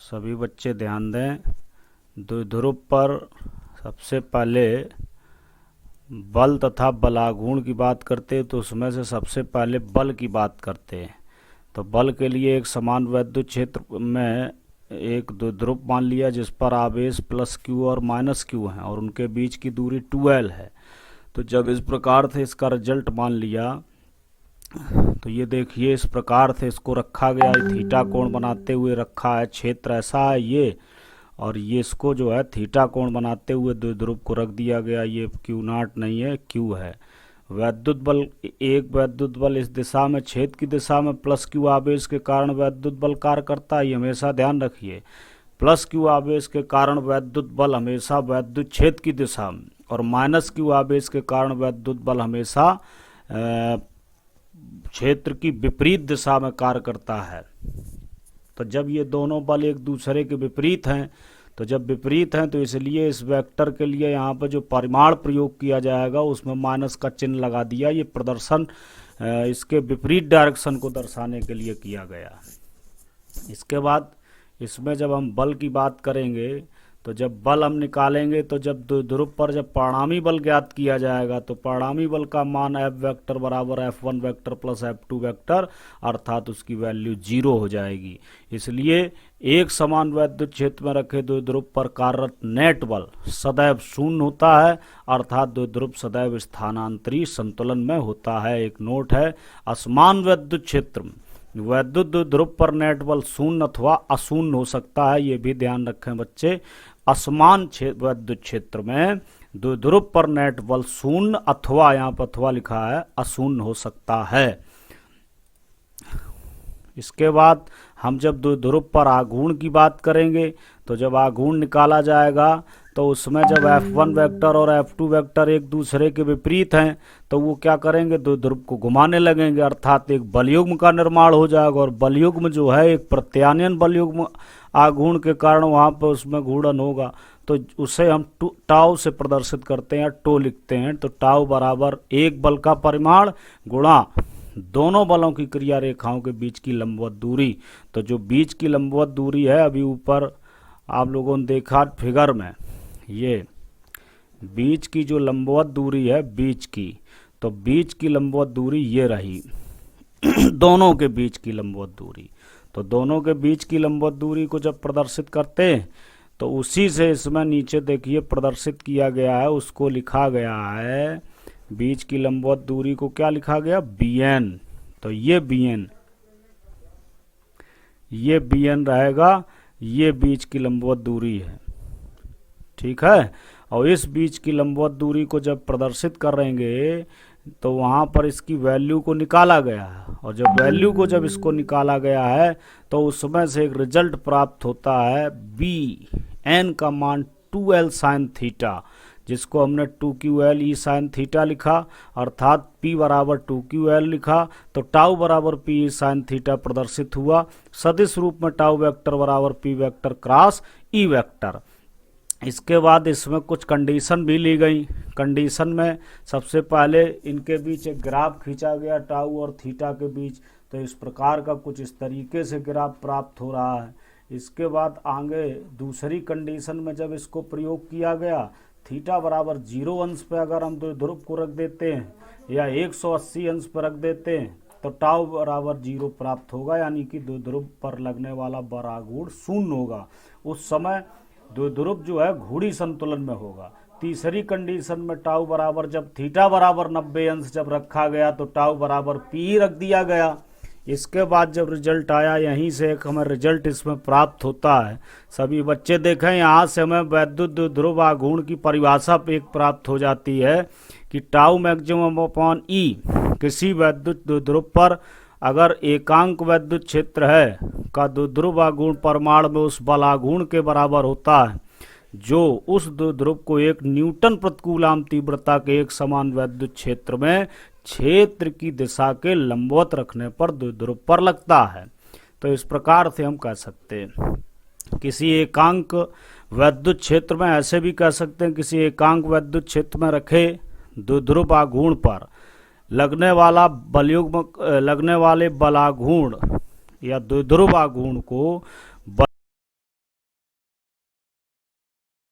सभी बच्चे ध्यान दें। द्विध्रुव पर सबसे पहले बल तथा बलाघूर्ण की बात करते हैं तो उसमें से सबसे पहले बल की बात करते हैं। तो बल के लिए एक समान वैद्युत क्षेत्र में एक द्विध्रुव मान लिया जिस पर आवेश प्लस क्यू और माइनस क्यू हैं और उनके बीच की दूरी 2L है। तो जब इस प्रकार से इसका रिजल्ट मान लिया तो ये देखिए इस प्रकार से इसको रखा गया, थीटा कोण बनाते हुए रखा है, क्षेत्र ऐसा है ये, और ये इसको जो है थीटा कोण बनाते हुए द्विध्रुव को रख दिया गया। ये Q0 नहीं है, Q है। वैद्युत बल, एक वैद्युत बल इस दिशा में छेद की दिशा में प्लस क्यू आवेश के कारण वैद्युत बल कार्य करता है। ये हमेशा ध्यान रखिए, प्लस क्यू आवेश के कारण वैद्युत बल हमेशा वैद्युत छेद की दिशा में, और माइनस क्यू आवेश के कारण वैद्युत बल हमेशा क्षेत्र की विपरीत दिशा में कार्य करता है। तो जब ये दोनों बल एक दूसरे के विपरीत हैं, तो जब विपरीत हैं तो इसलिए इस वेक्टर के लिए यहाँ पर जो परिमाण प्रयोग किया जाएगा उसमें माइनस का चिन्ह लगा दिया। ये प्रदर्शन इसके विपरीत डायरेक्शन को दर्शाने के लिए किया गया। इसके बाद इसमें जब हम बल की बात करेंगे तो जब बल हम निकालेंगे तो जब द्विध्रुव पर जब परिणामी बल ज्ञात किया जाएगा तो परिणामी बल का मान F वेक्टर बराबर F1 vector plus F2 vector, अर्थात उसकी वैल्यू 0 हो जाएगी। इसलिए एक समान वैद्युत क्षेत्र में रखे द्विध्रुव पर कार्यरत नेट बल सदैव शून्य होता है, अर्थात द्विध्रुव सदैव स्थानांतरी संतुलन में होता है। एक नोट है, असमान वैद्युत क्षेत्र में वैद्युत द्विध्रुव पर नेट बल शून्य अथवा अशून्य हो सकता है। ये भी ध्यान रखें बच्चे, असमान वैद्युत क्षेत्र में द्विध्रुव पर नेट बल शून्य अथवा, यहाँ पर अथवा लिखा है, अशून्य हो सकता है। इसके बाद हम जब द्विध्रुव पर आघूर्ण की बात करेंगे तो जब आघूर्ण निकाला जाएगा तो उसमें जब F1 वेक्टर और F2 वेक्टर एक दूसरे के विपरीत हैं तो वो क्या करेंगे, द्विध्रुव को घुमाने लगेंगे, अर्थात एक बलयुग्म का निर्माण हो जाएगा। और बलयुग्म जो है एक प्रत्यानयन बलयुग्म आघूर्ण के कारण वहाँ पर उसमें घूर्णन होगा, तो उसे हम टाउ से प्रदर्शित करते हैं, टो लिखते हैं। तो टाउ बराबर एक बल का परिमाण गुणा दोनों बलों की क्रिया रेखाओं के बीच की लंबवत दूरी। तो जो बीच की लंबवत दूरी है, अभी ऊपर आप लोगों ने देखा फिगर में, ये बीच की जो लंबवत दूरी है बीच की, तो बीच की लंबवत दूरी ये रही दोनों के बीच की लंबवत दूरी। तो दोनों के बीच की लंबवत दूरी को जब प्रदर्शित करते हैं तो उसी से इसमें नीचे देखिए प्रदर्शित किया गया है, उसको लिखा गया है, बीच की लंबवत दूरी को क्या लिखा गया, bn। तो ये bn रहेगा, ये बीच की लंबवत दूरी है, ठीक है। और इस बीच की लंबवत दूरी को जब प्रदर्शित करेंगे तो वहाँ पर इसकी वैल्यू को निकाला गया है, और जब वैल्यू को जब इसको निकाला गया है तो उसमें से एक रिजल्ट प्राप्त होता है, bn का मान 2L साइन थीटा, जिसको हमने 2QL ई साइन थीटा लिखा, अर्थात P बराबर 2QL लिखा। तो टाउ बराबर P ई साइन थीटा प्रदर्शित हुआ सदिश रूप में, टाउ वेक्टर बराबर P vector cross E vector. इसके बाद इसमें कुछ कंडीशन भी ली गई। कंडीशन में सबसे पहले इनके बीच एक ग्राफ खींचा गया, टाउ और थीटा के बीच। तो इस प्रकार का कुछ इस तरीके से ग्राफ प्राप्त हो रहा है। इसके बाद आगे दूसरी कंडीशन में जब इसको प्रयोग किया गया, थीटा बराबर 0 अंश पे अगर हम द्विध्रुव को रख देते हैं या 180 अंश पर रख देते हैं तो टाउ बराबर 0 प्राप्त होगा, यानी कि द्विध्रुव पर लगने वाला बल आघूर्ण शून्य होगा। उस समय द्विध्रुव जो है घूर्णी संतुलन में होगा। तीसरी कंडीशन में टाउ बराबर, जब थीटा बराबर 90 अंश जब रखा गया तो टाउ बराबर P रख दिया गया। इसके बाद जब रिजल्ट आया, यहीं से एक हमें रिजल्ट इसमें प्राप्त होता है। सभी बच्चे देखें, यहाँ से हमें वैद्युत द्विध्रुव आघूर्ण की परिभाषा एक प्राप्त हो जाती है कि टाउ मैक्सिमम अपॉन E किसी वैद्युत द्विध्रुव पर अगर एकांक वैद्युत क्षेत्र है का द्विध्रुव आघूर्ण परिमाण में उस बल आघूर्ण के बराबर होता है जो उस द्विध्रुव को एक न्यूटन प्रतिकूलाम तीव्रता के एक समान वैद्युत क्षेत्र में क्षेत्र की दिशा के लंबवत रखने पर द्विध्रुव पर लगता है। तो इस प्रकार से हम कह सकते हैं किसी एकांक वैद्युत क्षेत्र में, ऐसे भी कह सकते हैं किसी एकांक वैद्युत क्षेत्र में रखे द्विध्रुव आघूर्ण पर लगने वाले बलाघूर्ण या द्विध्रुव आघूर्ण को